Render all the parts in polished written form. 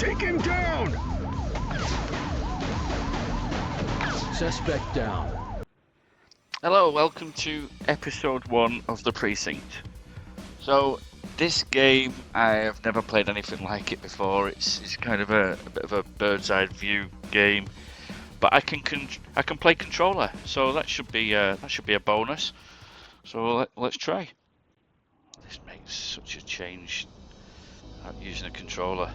Take him down! Suspect down. Hello, welcome to episode 1 of the Precinct. So, this game, I have never played anything like it before. It's kind of a bit of a bird's eye view game, but I can play controller, so that should be a bonus. So let's try. This makes such a change using a controller.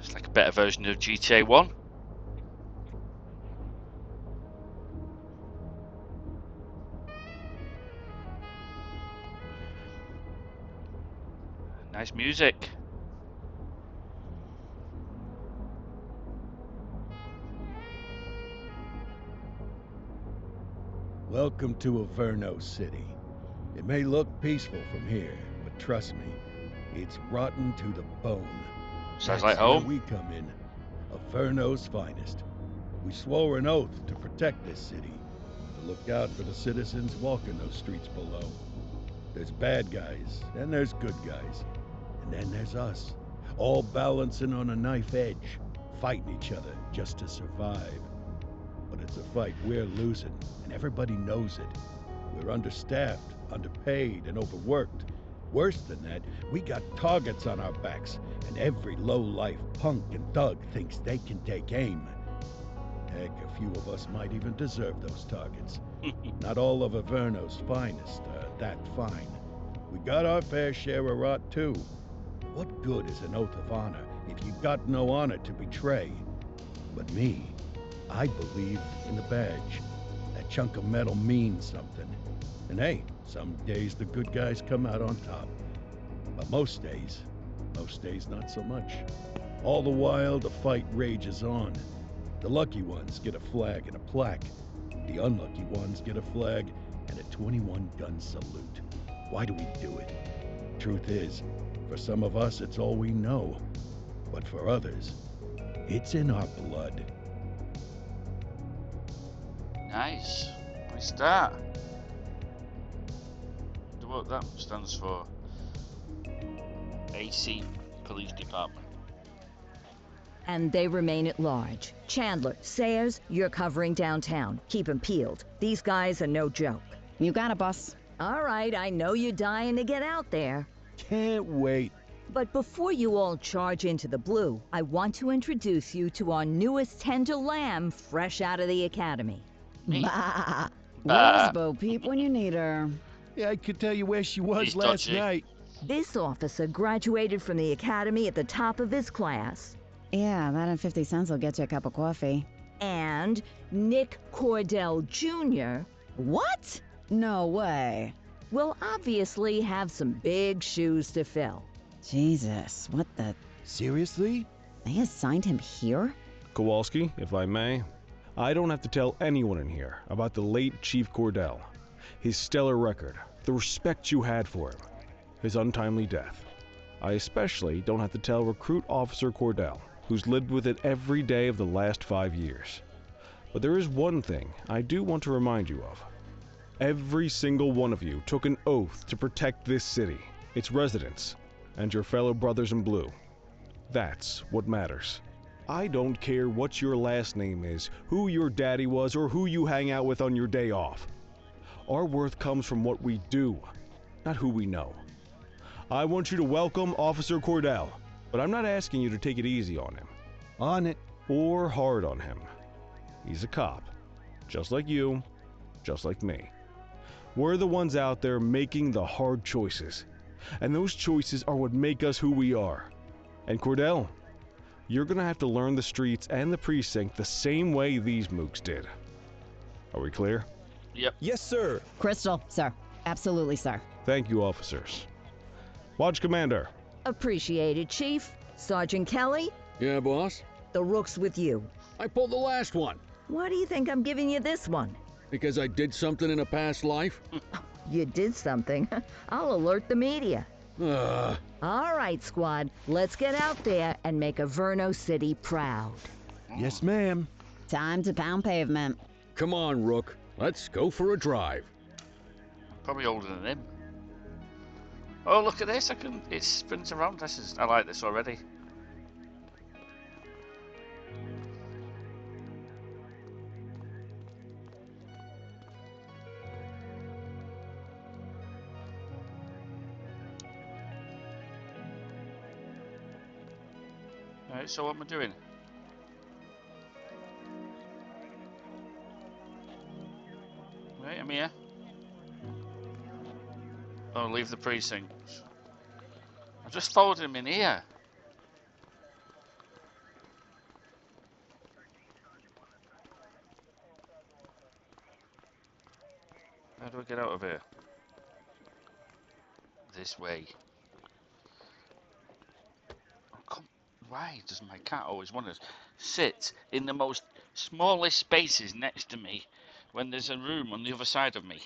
It's like a better version of GTA 1. Nice music. Welcome to Averno City. It may look peaceful from here, but trust me, it's rotten to the bone. Sounds That's like where home. we come in. Averno's finest. We swore an oath to protect this city, to look out for the citizens walking those streets below. There's bad guys, and there's good guys. And then there's us, all balancing on a knife edge, fighting each other just to survive. But it's a fight we're losing, and everybody knows it. We're understaffed, underpaid, and overworked. Worse than that, we got targets on our backs, and every low-life punk and thug thinks they can take aim. Heck, a few of us might even deserve those targets. Not all of Averno's finest are that fine. We got our fair share of rot, too. What good is an oath of honor if you got no honor to betray? But me, I believe in the badge. That chunk of metal means something. And hey, some days the good guys come out on top. But most days not so much. All the while, the fight rages on. The lucky ones get a flag and a plaque. The unlucky ones get a flag and a 21-gun salute. Why do we do it? Truth is, for some of us, it's all we know. But for others, it's in our blood. Nice start. Wonder what that stands for. AC Police Department. And they remain at large. Chandler, Sayers, you're covering downtown. Keep 'em peeled. These guys are no joke. You got it, boss. All right, I know you're dying to get out there. Can't wait. But before you all charge into the blue, I want to introduce you to our newest tender lamb fresh out of the academy. Bah. Bah. Where's Bo Peep when you need her? Yeah, I could tell you where she was He's last dodgy. night. This officer graduated from the academy at the top of his class. Yeah, that and 50 cents will get you a cup of coffee. And Nick Cordell Jr. What? No way. will obviously have some big shoes to fill. Jesus, what the... Seriously? They assigned him here? Kowalski, if I may, I don't have to tell anyone in here about the late Chief Cordell, his stellar record, the respect you had for him, his untimely death. I especially don't have to tell Recruit Officer Cordell, who's lived with it every day of the last 5 years. But there is one thing I do want to remind you of. Every single one of you took an oath to protect this city, its residents, and your fellow brothers in blue. That's what matters. I don't care what your last name is, who your daddy was, or who you hang out with on your day off. Our worth comes from what we do, not who we know. I want you to welcome Officer Cordell, but I'm not asking you to take it easy on him. On it. Or hard on him. He's a cop, just like you, just like me. We're the ones out there making the hard choices, and those choices are what make us who we are. And Cordell, you're gonna have to learn the streets and the precinct the same way these mooks did. Are we clear? Yep. Yes, sir. Crystal, sir. Absolutely, sir. Thank you, officers. Watch Commander. Appreciated, Chief. Sergeant Kelly, Yeah, boss? the rook's with you. I pulled the last one. Why do you think I'm giving you this one? Because I did something in a past life? You did something. I'll alert the media. Ugh. All right, squad. Let's get out there and make Averno City proud. Yes, ma'am. Time to pound pavement. Come on, Rook. Let's go for a drive. Probably older than him. Oh, look at this! It spins around. I like this already. Alright, so what am I doing? Right, I'm here. Oh, leave the precinct. I just followed him in here. How do I get out of here? This way. Oh, come. Why does my cat always want to sit in the most smallest spaces next to me when there's a room on the other side of me?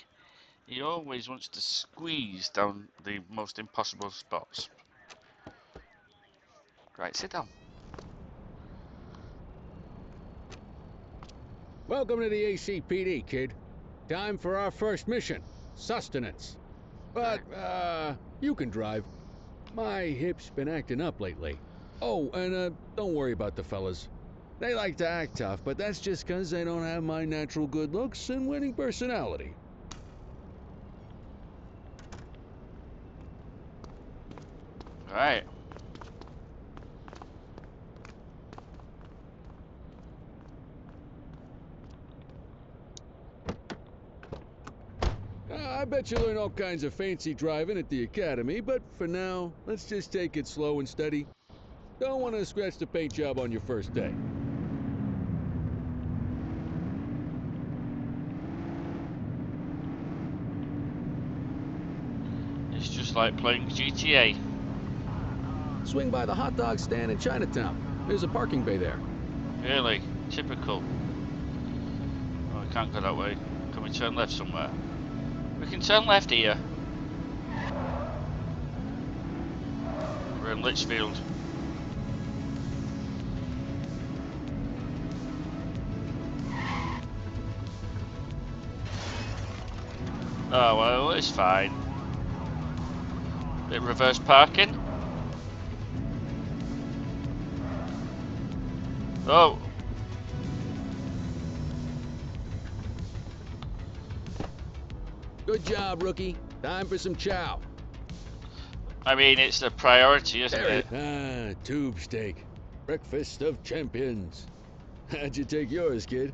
He always wants to squeeze down the most impossible spots. Right, sit down. Welcome to the ACPD, kid. Time for our first mission, sustenance. But, you can drive. My hip's been acting up lately. Oh, and, don't worry about the fellas. They like to act tough, but that's just 'cause they don't have my natural good looks and winning personality. Right. I bet you learn all kinds of fancy driving at the academy, but for now, let's just take it slow and steady. Don't want to scratch the paint job on your first day. It's just like playing GTA. Swing by the hot dog stand in Chinatown. There's a parking bay there. Really? Typical. Oh, I can't go that way. Can we turn left somewhere? We can turn left here. We're in Litchfield. Oh, well, it's fine. Bit reverse parking. Oh. Good job, rookie. Time for some chow. I mean, it's a priority, isn't it? Ah, tube steak. Breakfast of champions. How'd you take yours, kid?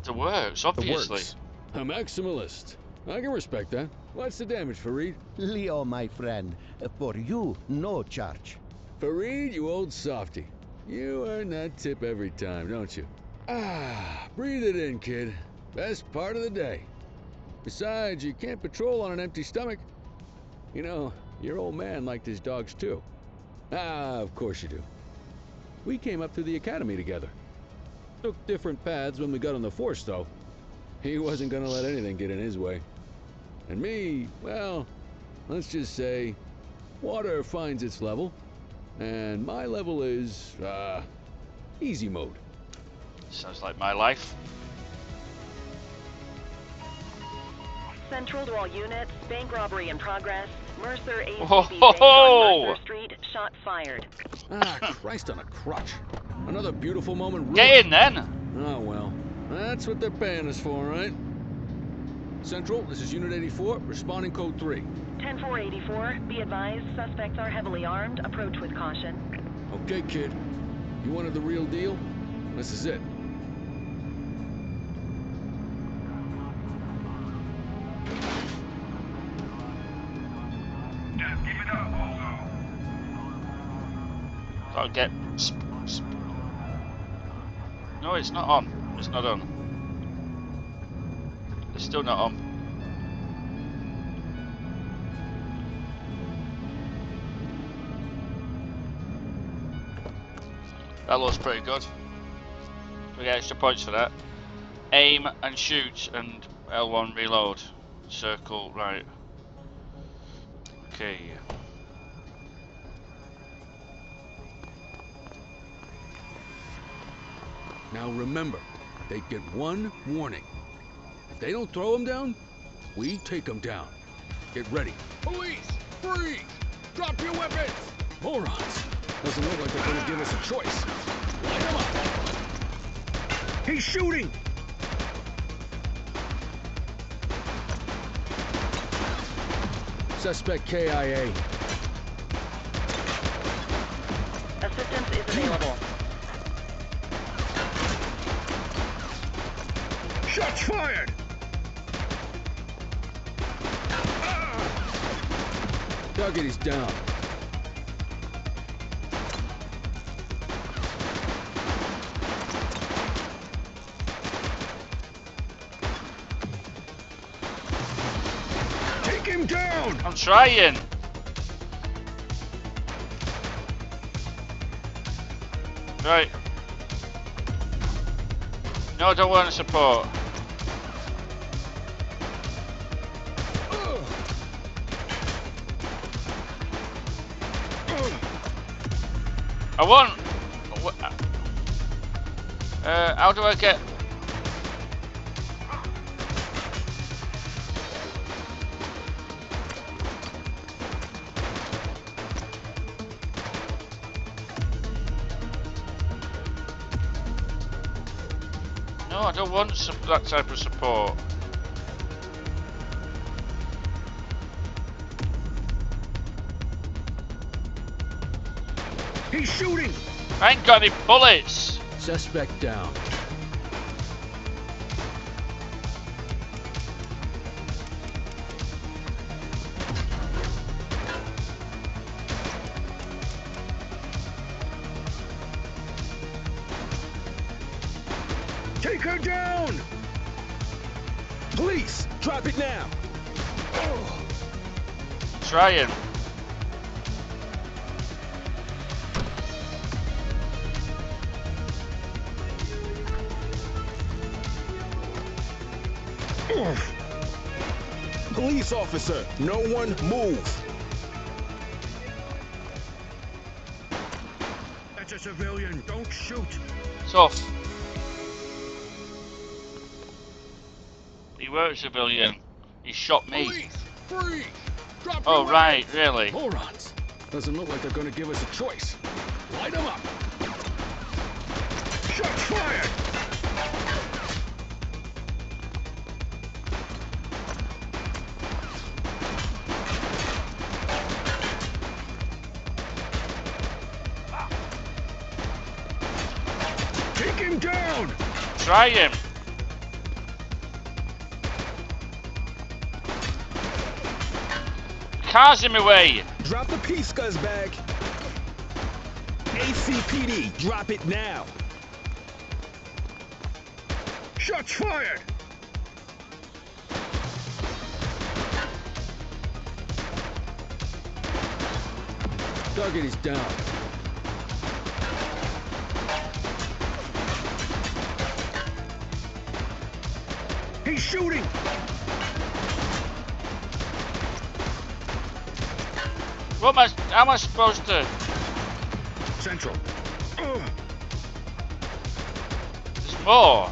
The works, The obviously. works. A maximalist. I can respect that. What's the damage, Fareed? Leo, my friend, for you, no charge. Fareed, you old softy. You earn that tip every time, don't you? Ah, breathe it in, kid. Best part of the day. Besides, you can't patrol on an empty stomach. You know, your old man liked his dogs too. Ah, of course you do. We came up through the academy together. Took different paths when we got on the force, though. He wasn't gonna let anything get in his way. And me, well, let's just say, water finds its level, and my level is, easy mode. Sounds like my life. Central to all units, bank robbery in progress. Mercer ACB Whoa! Bank on Mercer Street, shots fired. Ah, Christ on a crutch. Another beautiful moment ruined. Get in then! Oh, well. That's what they're paying us for, right? Central, this is Unit 84, responding code 3. 10-484, be advised, suspects are heavily armed. Approach with caution. Okay, kid. You wanted the real deal? This is it. Gotta get... No, it's not on. It's not on. It's still not on. That looks pretty good. We get extra points for that. Aim and shoot and L1 reload. Circle, right. Okay. Now remember, they get one warning. If they don't throw them down, We take them down. Get ready. Police! Freeze! Drop your weapons! Morons! Doesn't look like they're gonna give us a choice. Light them up! He's shooting! Suspect KIA. Assistance is available. Shots fired! Target is down. Take him down! I'm trying. Right. No, I don't want support. I want. How do I get? No, I don't want that type of support. He's shooting! I ain't got any bullets. Suspect down. Take her down! Police, drop it now! Trying. Police officer, no one move. That's a civilian, don't shoot! Tough. He were a civilian. He shot me. Police, freeze! Drop Oh, your right, weapons! really? Morons! Doesn't look like they're gonna give us a choice. Light them up! Shots fired! Take him down! Try him. Car's in my way. Drop the peace bag. ACPD, drop it now. Shots fired! Target is down. He's shooting! What am I? How am I supposed to? Central. There's more.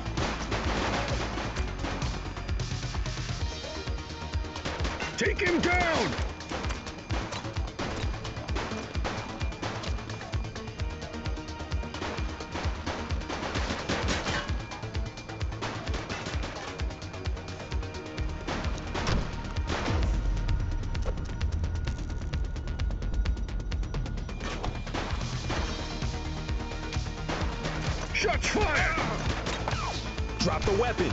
Take him down! Shots fired! Drop the weapon.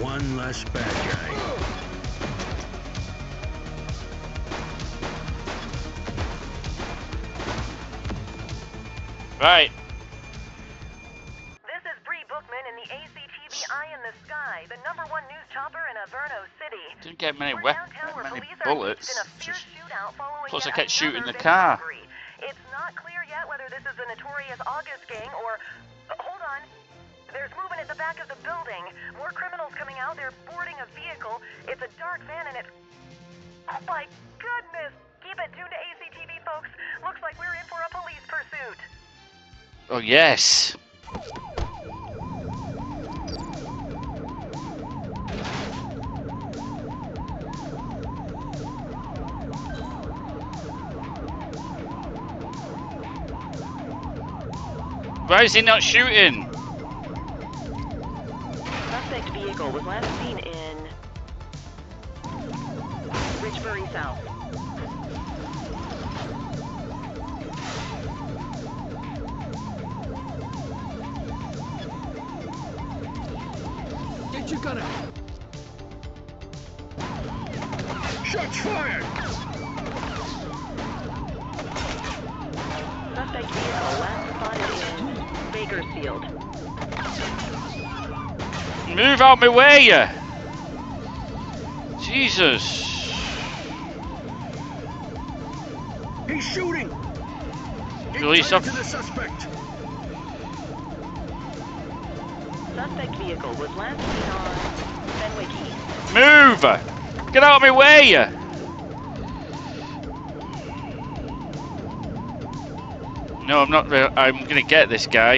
One less bad guy. Right. This is Bree Bookman in the ACTV Eye in the Sky, the #1 news chopper in Averno City. Didn't get many We're downtown where many police are engaged bullets. in a fierce shootout following Plus I yet kept shooting another the big car. robbery. It's not clear yet whether this is the notorious August gang or... hold on. There's movement at the back of the building. More criminals coming out. They're boarding a vehicle. It's a dark van and it... Oh my goodness! Keep it tuned to ACTV, folks. Looks like we're in for a police pursuit. Oh yes. Why is he not shooting? Suspect vehicle was last seen in Richbury South. Get your gun out. Shots fired! Suspect vehicle last spotted in Bakersfield. Move out my way! Jesus. He's shooting! Police Get up. to the suspect! Suspect vehicle was last seen on Fenwick East. Move! Get out of my way! No, I'm not. I'm gonna get this guy.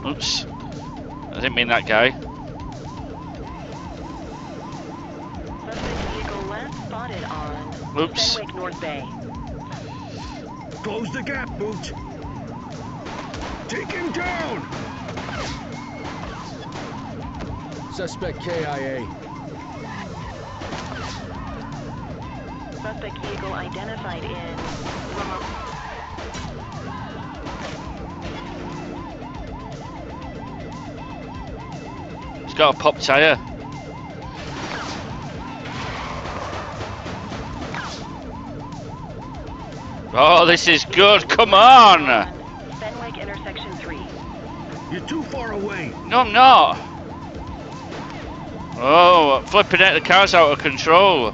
Oops. I didn't mean that guy. Suspect vehicle last spotted on Oops. Fenwick North Bay. Close the gap, Boot! Take him down! Suspect KIA. Suspect vehicle identified in Lamar. He's got a pop tire. Oh, this is good. Come on! Fenwick intersection 3. You're too far away. No, I'm not. Oh, flipping it. The car's out of control.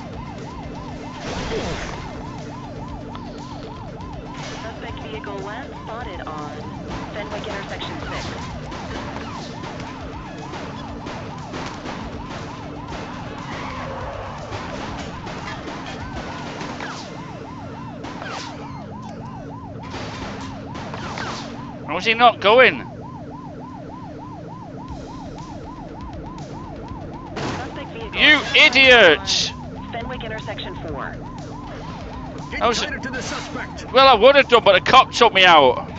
Suspect vehicle last spotted on Fenwick intersection 6. How's he not going? Suspect vehicle You idiot! on Fenwick intersection 4. Get How's it- tighter to the suspect. Well, I would have done, but the cop took me out.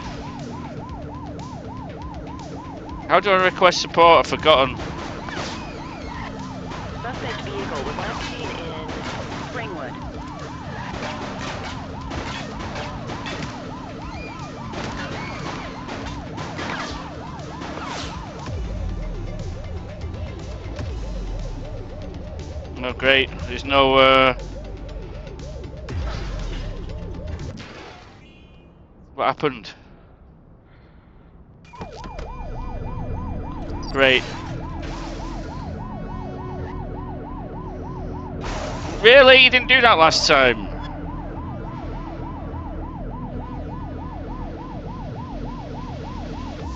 How do I request support? I've forgotten. Suspect vehicle was last seen in Springwood. Oh, great. There's no, What happened? Great. Really? You didn't do that last time?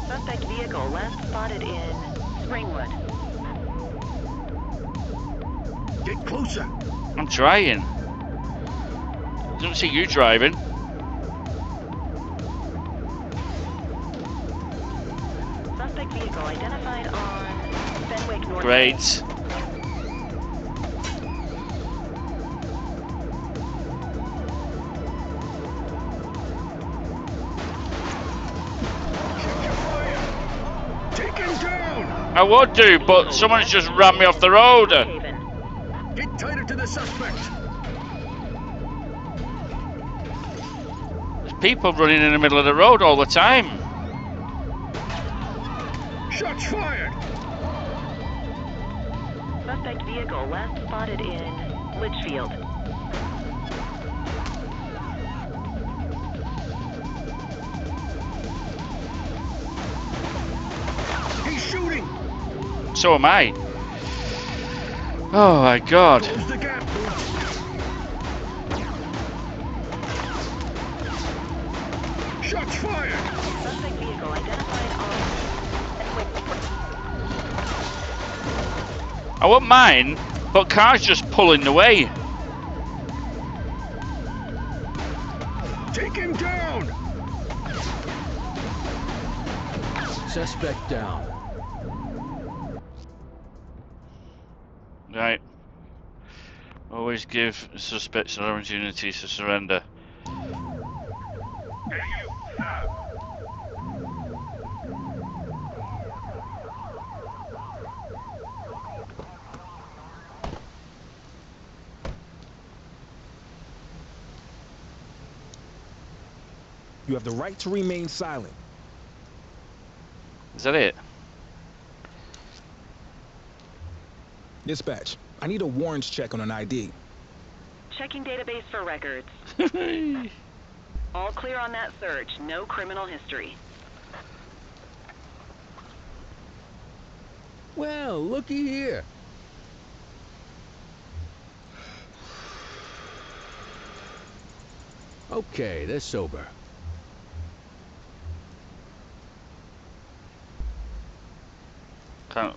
Suspect vehicle last spotted in Springwood. Get closer. I'm trying. Don't see you driving. Suspect vehicle identified on Fenwick North. Great. Take him down. I would do, but someone's just ran me off the road. Haven. Get tighter to the suspect. There's people running in the middle of the road all the time. Shots fired. Suspect vehicle last spotted in Litchfield. He's shooting. So am I. Oh my god. Close the gap, Boot. Shots fired. Suspect vehicle identified on Fenwick. I wouldn't mind, but car's just pulling away. Take him down. Suspect down. Right. Always give suspects an opportunity to surrender. You have the right to remain silent. Is that it? Dispatch, I need a warrants check on an ID. Checking database for records. All clear on that search. No criminal history. Well, looky here. Okay, they're sober. Can't.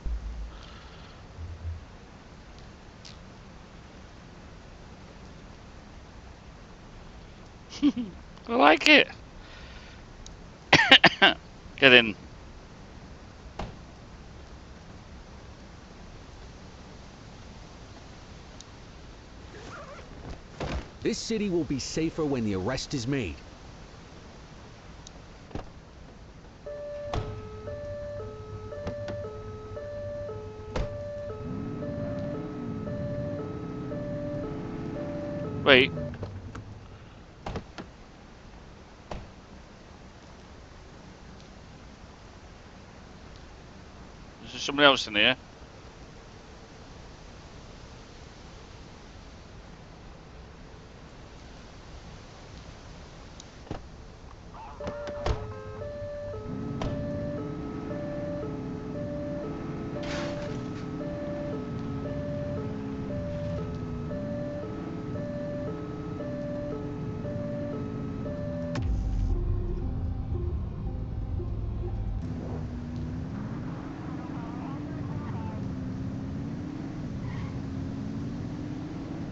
I like it. Get in. This city will be safer when the arrest is made. Wait. Is there somebody else in here?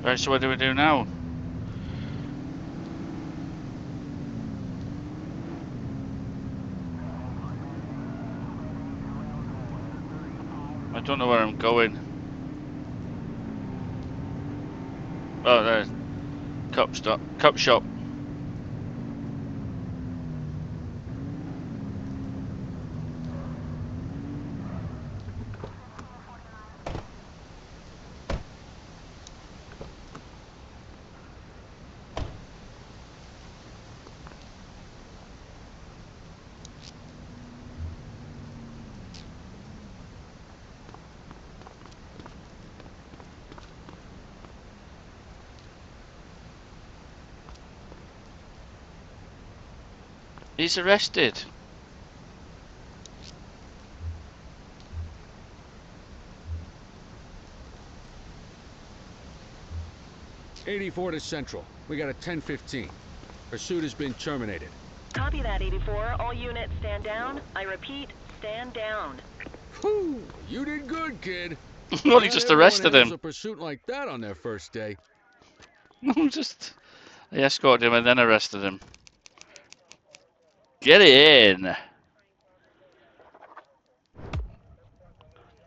Right, so what do we do now? I don't know where I'm going. Oh, there's cop shop. He's arrested. '84 to Central. We got a 10:15. Pursuit has been terminated. Copy that, 84. All units stand down. I repeat, stand down. Whew, you did good, kid. Well, he Not just everyone arrested handles him. a pursuit like that on their first day. He escorted him and then arrested him. Get in.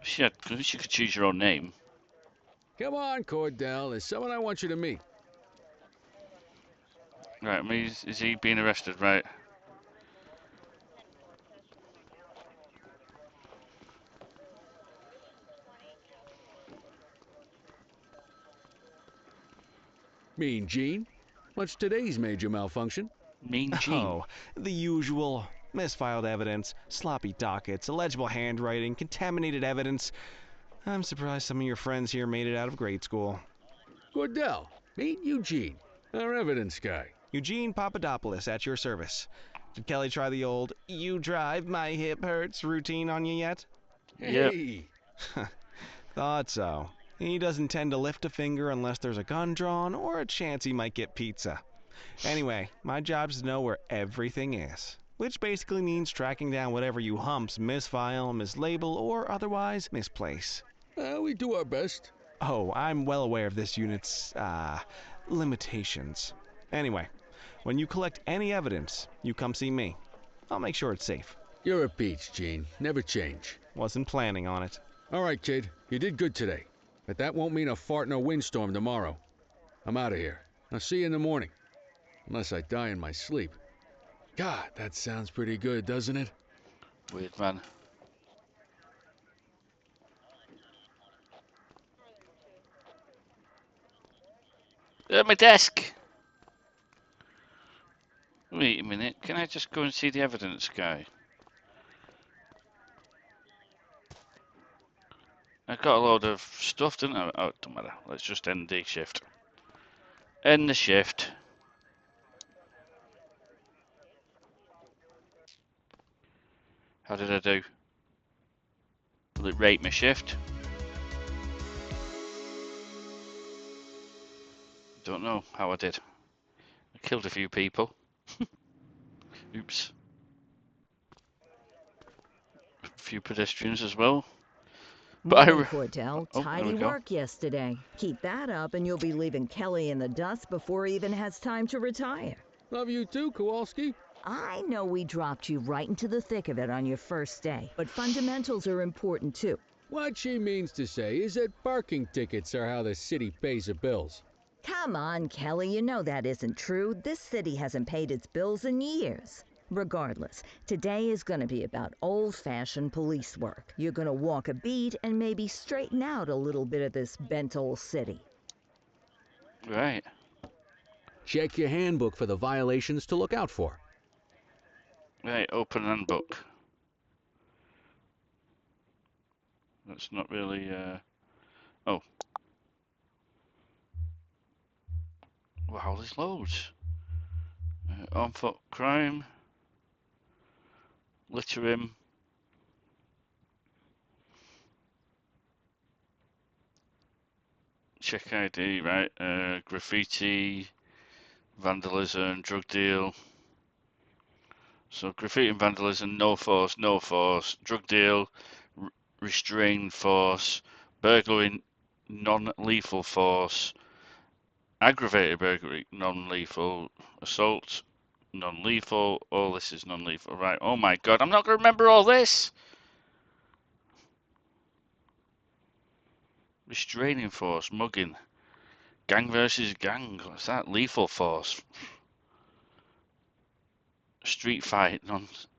Shit, at least you could choose your own name. Come on, Cordell. There's someone I want you to meet. Right, I mean, is he being arrested? Right. Mean Gene? What's today's major malfunction? Mean Gene. Oh, the usual. Misfiled evidence, sloppy dockets, illegible handwriting, contaminated evidence. I'm surprised some of your friends here made it out of grade school. Cordell, meet Eugene, our evidence guy. Eugene Papadopoulos at your service. Did Kelly try the old "you drive, my hip hurts" routine on you yet? Yep. Hey! Thought so. He doesn't tend to lift a finger unless there's a gun drawn or a chance he might get pizza. Anyway, my job's to know where everything is, which basically means tracking down whatever you humps misfile, mislabel, or otherwise misplace. We do our best. Oh, I'm well aware of this unit's, limitations. Anyway, when you collect any evidence, you come see me. I'll make sure it's safe. You're a peach, Gene. Never change. Wasn't planning on it. All right, kid. You did good today. But that won't mean a fart in a windstorm tomorrow. I'm out of here. I'll see you in the morning. Unless I die in my sleep. God, that sounds pretty good, doesn't it? Weird man. At my desk. Wait a minute, can I just go and see the evidence guy? I got a load of stuff, didn't I? Oh, it don't matter. Let's just end the shift. End the shift. How did I do? Will it rate my shift? Don't know how I did. I killed a few people. Oops. A few pedestrians as well. But Morning, Cordell. oh, there we Tidy go. work yesterday. Keep that up and you'll be leaving Kelly in the dust before he even has time to retire. Love you too, Kowalski. I know we dropped you right into the thick of it on your first day, but fundamentals are important too. What she means to say is that parking tickets are how the city pays the bills. Come on, Kelly, you know that isn't true. This city hasn't paid its bills in years. Regardless, today is going to be about old-fashioned police work. You're going to walk a beat and maybe straighten out a little bit of this bent old city. Right. Check your handbook for the violations to look out for. Right, open handbook. That's not really, oh. Wow, there's loads. On foot crime. Littering. Check ID, right. Graffiti. Vandalism, drug deal. So graffiti and vandalism, no force, no force. Drug deal, restrained force. Burglary, non-lethal force. Aggravated burglary, non-lethal. Assault, non-lethal. All this is non-lethal. Right, oh my god, I'm not going to remember all this! Restraining force, mugging. Gang versus gang, what's that? Lethal force. Street fight,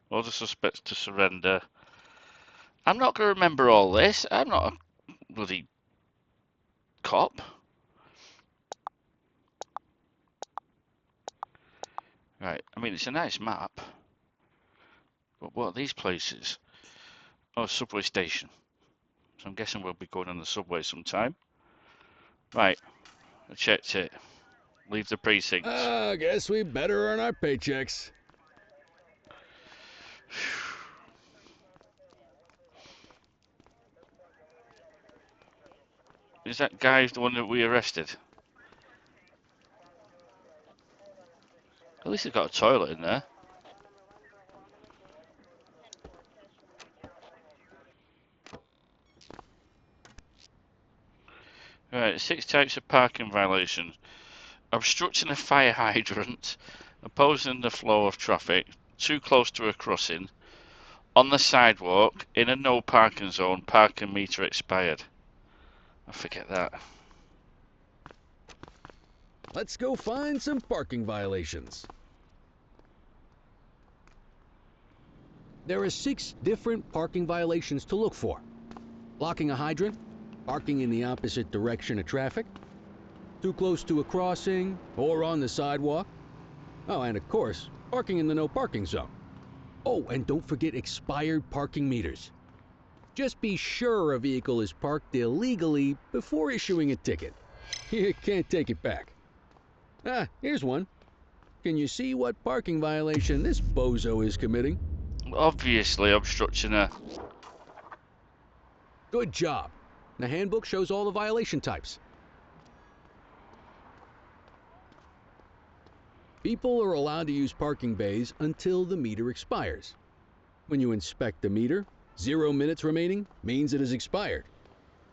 order suspects to surrender. I'm not going to remember all this. I'm not a bloody cop. Right, I mean, it's a nice map. But what are these places? Oh, subway station. So I'm guessing we'll be going on the subway sometime. Right, I checked it. Leave the precinct. I guess we better earn our paychecks. Is that guy the one that we arrested? At least they've got a toilet in there. Right, 6 types of parking violations. Obstructing a fire hydrant, opposing the flow of traffic, too close to a crossing, on the sidewalk, in a no parking zone, parking meter expired. I forget that. Let's go find some parking violations. There are 6 different parking violations to look for. Blocking a hydrant, parking in the opposite direction of traffic, too close to a crossing or on the sidewalk. Oh, and of course, parking in the no parking zone. Oh, and don't forget expired parking meters. Just be sure a vehicle is parked illegally before issuing a ticket. You can't take it back. Ah, here's one. Can you see what parking violation this bozo is committing? Obviously obstructing a... Good job. The handbook shows all the violation types. People are allowed to use parking bays until the meter expires. When you inspect the meter, 0 minutes remaining means it has expired.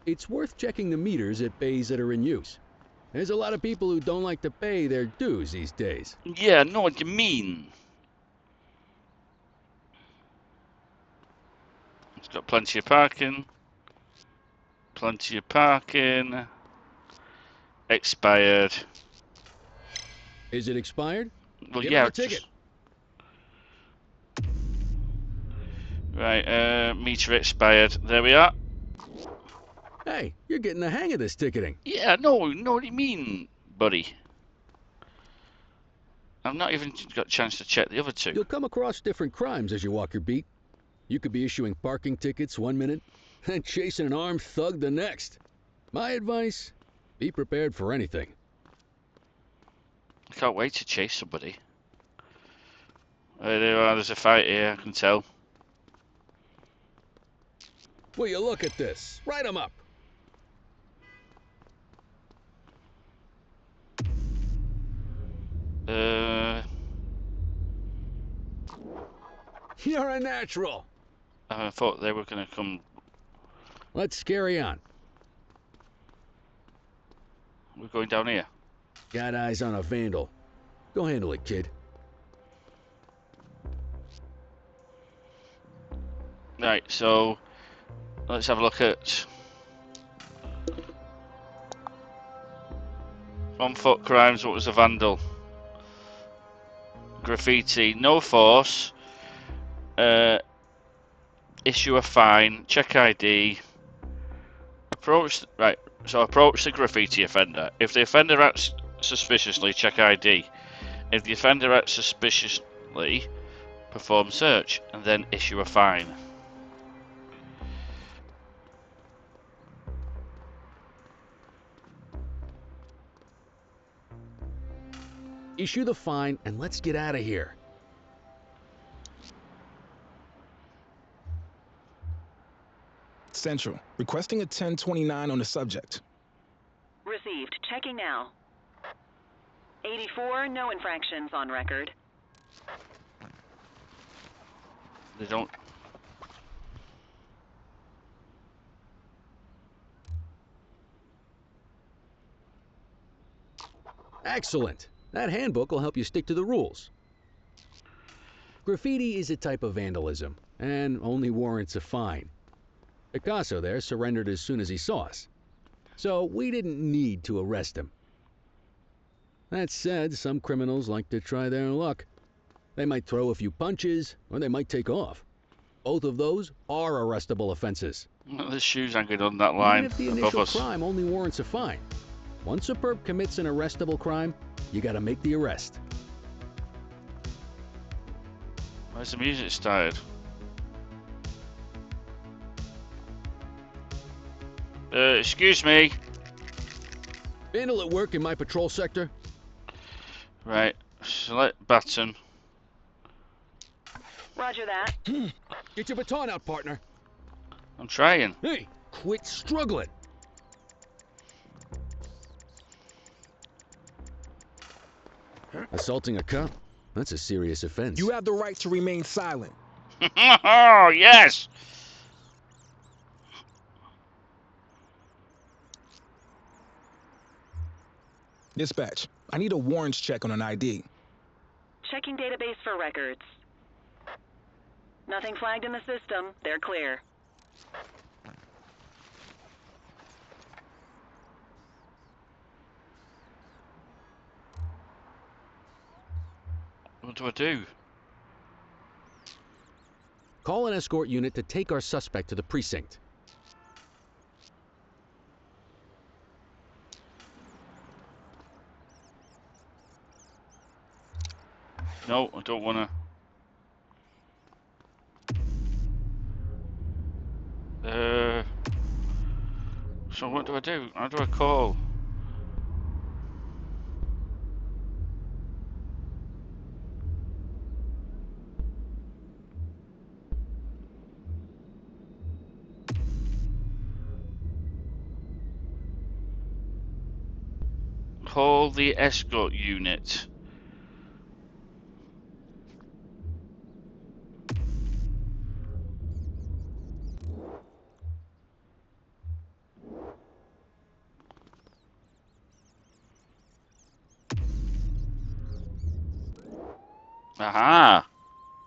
It's worth checking the meters at bays that are in use. There's a lot of people who don't like to pay their dues these days. Yeah, I know what you mean. It's got plenty of parking. Plenty of parking. Expired. Is it expired? Well, Give yeah. him a ticket. Right, meter expired. There we are. Hey, you're getting the hang of this ticketing. Yeah, no, know what you mean, buddy. I've not even got a chance to check the other two. You'll come across different crimes as you walk your beat. You could be issuing parking tickets one minute and chasing an armed thug the next. My advice, be prepared for anything. I can't wait to chase somebody. There's a fight here, I can tell. Will you look at this? Write 'em up. You're a natural. I thought they were going to come. Let's carry on. We're going down here. Got eyes on a vandal. Go handle it, kid. Right, so let's have a look at on foot crimes. What was a vandal? Graffiti, no force. Issue a fine. Check ID. Approach the graffiti offender. If the offender acts suspiciously, check ID. If the offender acts suspiciously, perform search and then issue a fine. Issue the fine and let's get out of here. Central. Requesting a 1029 on the subject. Received. Checking now. 84, no infractions on record. They don't. Excellent. That handbook will help you stick to the rules. Graffiti is a type of vandalism and only warrants a fine. Picasso there surrendered as soon as he saw us, so we didn't need to arrest him. That said, some criminals like to try their luck. They might throw a few punches, or they might take off. Both of those are arrestable offenses. The shoes hanging on that line Even if the above initial us. crime only warrants a fine. Once a perp commits an arrestable crime, you gotta make the arrest. Where's the music started? Excuse me. Vandal at work in my patrol sector? Right, select baton. Roger that. Get your baton out, partner. I'm trying. Hey, quit struggling. Assaulting a cop? That's a serious offense. You have the right to remain silent. Oh, yes! Dispatch. I need a warrants check on an ID. Checking database for records. Nothing flagged in the system. They're clear. What do I do? Call an escort unit to take our suspect to the precinct. No, I don't want to. So what do I do? How do I call? Call the escort unit. Aha!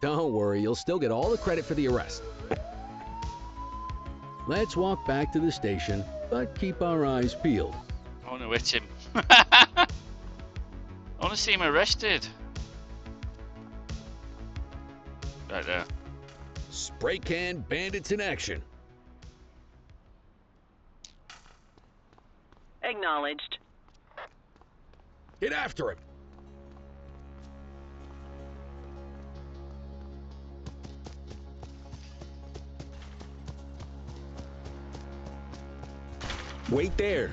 Don't worry, you'll still get all the credit for the arrest. Let's walk back to the station, but keep our eyes peeled. I want to hit him. I want to see him arrested. Right there. Spray can bandits in action. Acknowledged. Get after him. Wait there.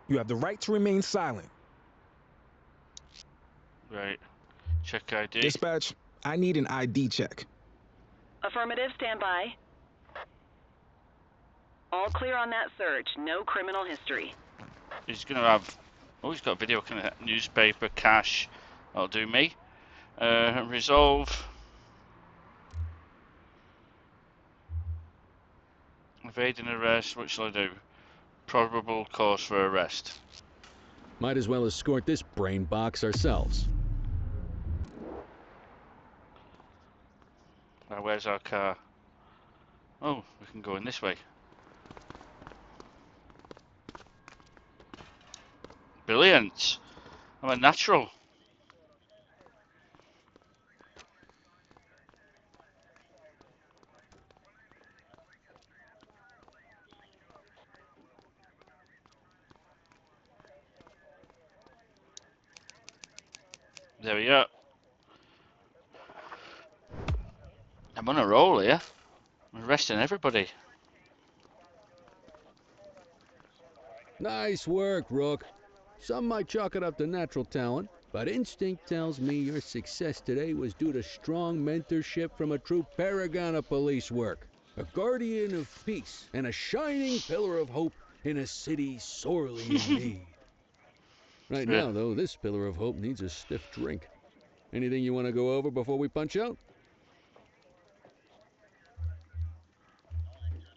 You have the right to remain silent. Right. Check ID. Dispatch, I need an ID check. Affirmative, stand by. All clear on that search. No criminal history. He's gonna have. Oh, he's got a video. Can newspaper, cash. That'll do me. Resolve. Evading arrest. What shall I do? Probable cause for arrest. Might as well escort this brain box ourselves. Now, where's our car? Oh, we can go in this way. Brilliant. I'm a natural. There we go. I'm on a roll here. I'm arresting everybody. Nice work, Rook. Some might chalk it up to natural talent, but instinct tells me your success today was due to strong mentorship from a true paragon of police work. A guardian of peace and a shining pillar of hope in a city sorely in need. Right now, though, this pillar of hope needs a stiff drink. Anything you want to go over before we punch out?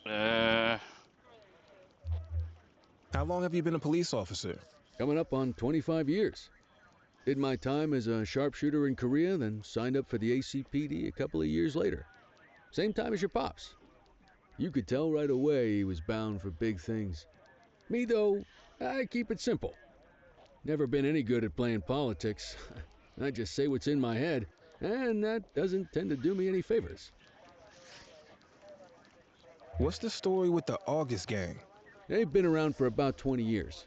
How long have you been a police officer? Coming up on 25 years. Did my time as a sharpshooter in Korea, then signed up for the ACPD a couple of years later. Same time as your pops. You could tell right away he was bound for big things. Me, though, I keep it simple. Never been any good at playing politics. I just say what's in my head, and that doesn't tend to do me any favors. What's the story with the August gang? They've been around for about 20 years.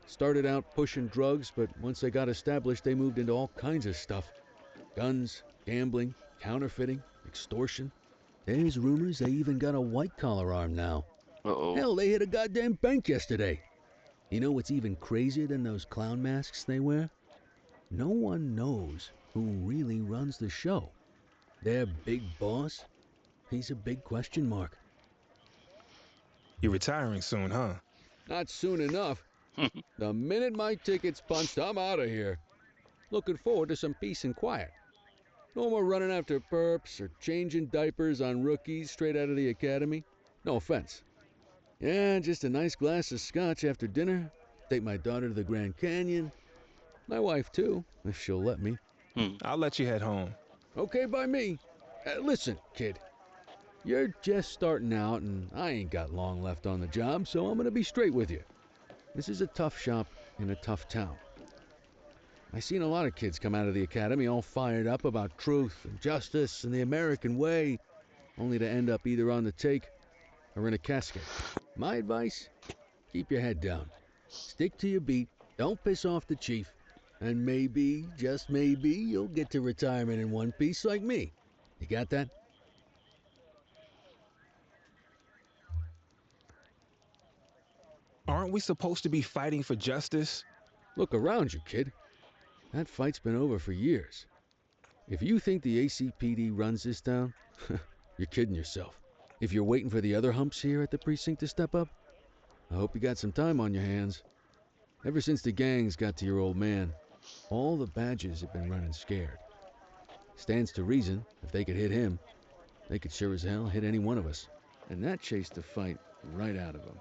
Started out pushing drugs, but once they got established, they moved into all kinds of stuff. Guns, gambling, counterfeiting, extortion. There's rumors they even got a white-collar arm now. Uh-oh. Hell, they hit a goddamn bank yesterday. You know what's even crazier than those clown masks they wear? No one knows who really runs the show. Their big boss? He's a big question mark. You're retiring soon, huh? Not soon enough. The minute my ticket's punched, I'm out of here. Looking forward to some peace and quiet. No more running after perps or changing diapers on rookies straight out of the academy. No offense. Yeah, just a nice glass of scotch after dinner. Take my daughter to the Grand Canyon. My wife, too, if she'll let me. I'll let you head home. Okay by me. Listen, kid. You're just starting out, and I ain't got long left on the job, so I'm gonna be straight with you. This is a tough shop in a tough town. I seen a lot of kids come out of the academy all fired up about truth and justice and the American way, only to end up either on the take or in a casket. My advice? Keep your head down. Stick to your beat, don't piss off the chief, and maybe, just maybe, you'll get to retirement in one piece like me. You got that? Aren't we supposed to be fighting for justice? Look around you, kid. That fight's been over for years. If you think the ACPD runs this town, you're kidding yourself. If you're waiting for the other humps here at the precinct to step up, I hope you got some time on your hands. Ever since the gangs got to your old man, all the badges have been running scared. Stands to reason, if they could hit him, they could sure as hell hit any one of us. And that chased the fight right out of them.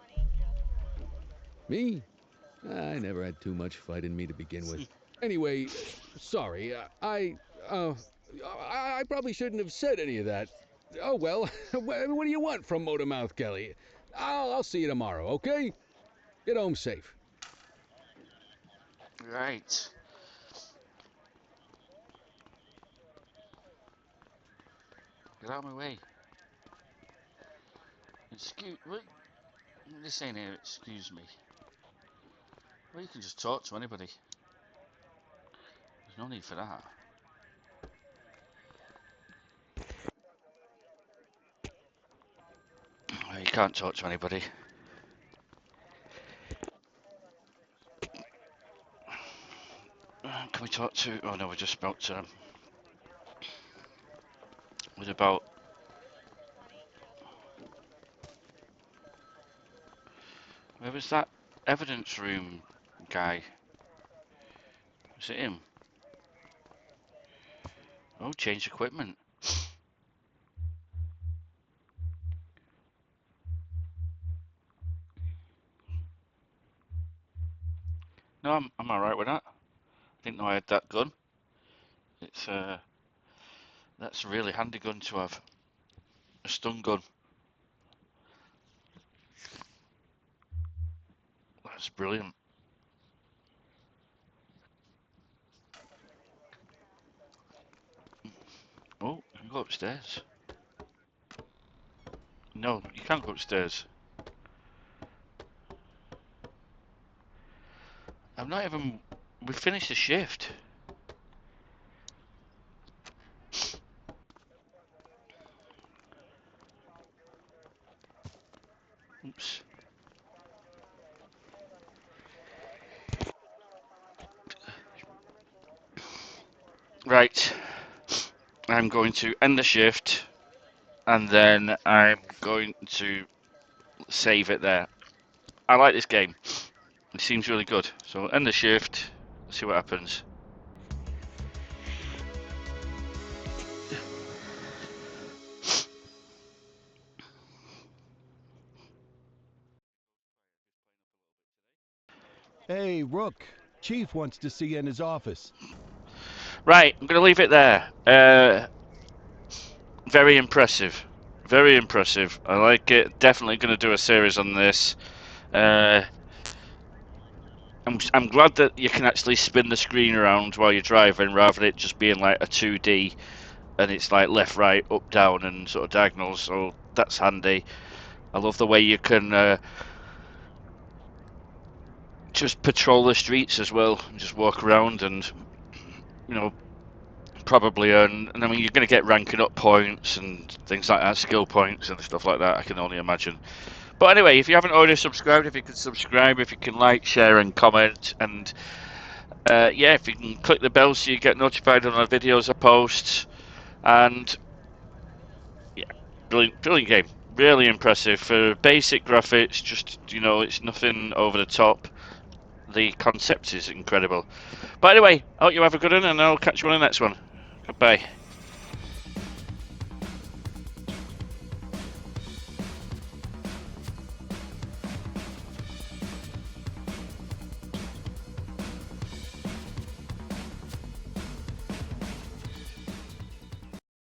Me? I never had too much fight in me to begin with. Anyway, sorry, I probably shouldn't have said any of that. Oh well, what do you want from Motormouth Kelly? I'll see you tomorrow, okay? Get home safe. Right. Get out of my way. Excuse... What? This ain't here, excuse me. Well, you can just talk to anybody. There's no need for that. can't talk to anybody. Can we talk to... Oh no, we just spoke to them. What about... Where was that evidence room guy? Was it him? Oh, change equipment. No, I'm alright with that. Didn't know I had that gun. It's that's a really handy gun to have. A stun gun. That's brilliant. Oh, you can go upstairs. No, you can't go upstairs. I'm not even... We finished the shift. Oops. Right. I'm going to end the shift, and then I'm going to save it there. I like this game. It seems really good. So end the shift, see what happens. Hey, Rook. Chief wants to see you in his office. Right, I'm going to leave it there. Very impressive. Very impressive. I like it. Definitely going to do a series on this. I'm glad that you can actually spin the screen around while you're driving rather than it just being like a 2D and it's like left, right, up, down and sort of diagonals, so that's handy. I love the way you can just patrol the streets as well and just walk around and, you know, probably earn, and I mean, you're going to get ranking up points and things like that, skill points and stuff like that, I can only imagine. But anyway, if you haven't already subscribed, if you can subscribe, if you can like, share and comment, and yeah, if you can click the bell so you get notified on the videos I post. And yeah, brilliant game, really impressive for basic graphics. Just, you know, it's nothing over the top. The concept is incredible. But anyway, I hope you have a good one, and I'll catch you on the next one. Goodbye.